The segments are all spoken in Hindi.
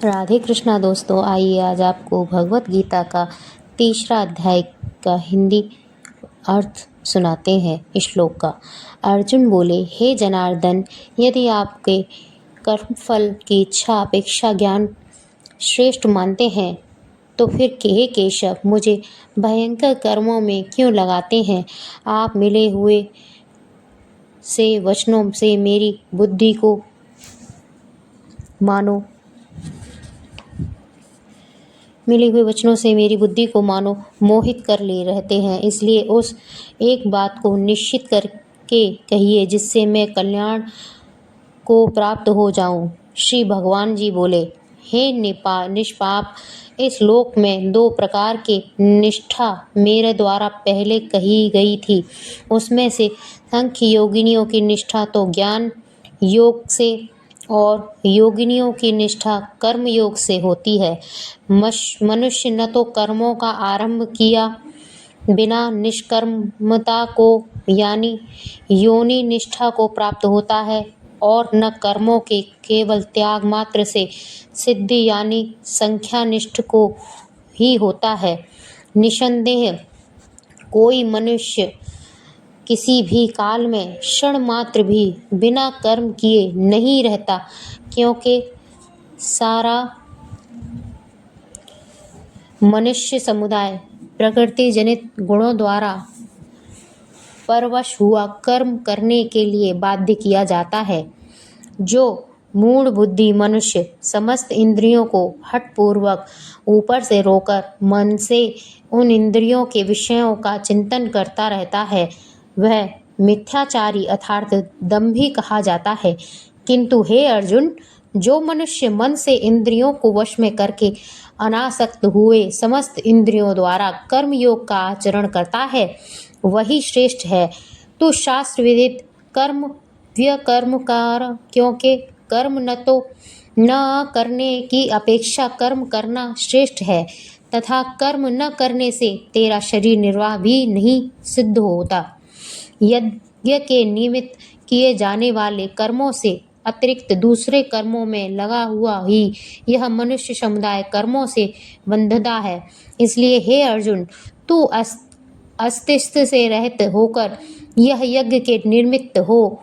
राधे कृष्णा दोस्तों, आइए आज आपको भगवत गीता का तीसरा अध्याय का हिंदी अर्थ सुनाते हैं। श्लोक का अर्जुन बोले, हे जनार्दन, यदि आपके कर्मफल की इच्छा अपेक्षा ज्ञान श्रेष्ठ मानते हैं तो फिर हे केशव, मुझे भयंकर कर्मों में क्यों लगाते हैं। आप मिले हुए वचनों से मेरी बुद्धि को मानो मोहित कर ले रहते हैं। इसलिए उस एक बात को निश्चित करके कहिए जिससे मैं कल्याण को प्राप्त हो जाऊं। श्री भगवान जी बोले, हे निष्पाप, इस लोक में 2 प्रकार की निष्ठा मेरे द्वारा पहले कही गई थी। उसमें से सांख्य योगिनियों की निष्ठा तो ज्ञान योग से और योगिनियों की निष्ठा कर्म योग से होती है। मनुष्य न तो कर्मों का आरंभ किया बिना निष्कर्मता को यानी योनि निष्ठा को प्राप्त होता है और न कर्मों के केवल त्याग मात्र से सिद्धि यानी संख्या निष्ठ को ही होता है। निसंदेह कोई मनुष्य किसी भी काल में क्षण मात्र भी बिना कर्म किए नहीं रहता, क्योंकि सारा मनुष्य समुदाय प्रकृति जनित गुणों द्वारा परवश हुआ कर्म करने के लिए बाध्य किया जाता है। जो मूढ़ बुद्धि मनुष्य समस्त इंद्रियों को हठपूर्वक ऊपर से रोकर मन से उन इंद्रियों के विषयों का चिंतन करता रहता है, वह मिथ्याचारी अर्थात दंभी कहा जाता है। किंतु हे अर्जुन, जो मनुष्य मन से इंद्रियों को वश में करके अनासक्त हुए समस्त इंद्रियों द्वारा कर्म योग का आचरण करता है, वही श्रेष्ठ है। तू शास्त्र विदित कर्म व्यकर्म कर, क्योंकि कर्म न करने की अपेक्षा कर्म करना श्रेष्ठ है तथा कर्म न करने से तेरा शरीर निर्वाह भी नहीं सिद्ध होता। यज्ञ के निमित्त किए जाने वाले कर्मों से अतिरिक्त दूसरे कर्मों में लगा हुआ ही यह मनुष्य समुदाय कर्मों से बंधता है। इसलिए हे अर्जुन, तू अस्तित्व से रहित होकर यह यज्ञ के निमित्त हो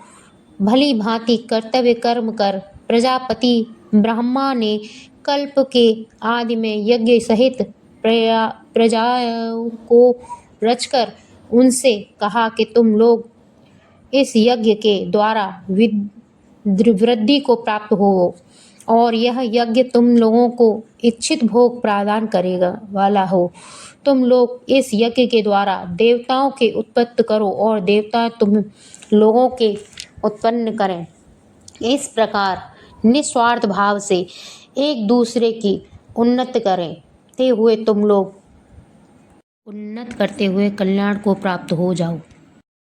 भली भांति कर्तव्य कर्म कर। प्रजापति ब्रह्मा ने कल्प के आदि में यज्ञ सहित प्रजाओं को रचकर उनसे कहा कि तुम लोग इस यज्ञ के द्वारा वृद्धि को प्राप्त हो और यह यज्ञ तुम लोगों को इच्छित भोग प्रदान करेगा वाला हो। तुम लोग इस यज्ञ के द्वारा देवताओं के उत्पत्ति करो और देवता तुम लोगों के उत्पन्न करें। इस प्रकार निस्वार्थ भाव से एक दूसरे की उन्नति करते हुए तुम लोग उन्नत करते हुए कल्याण को प्राप्त हो जाओ।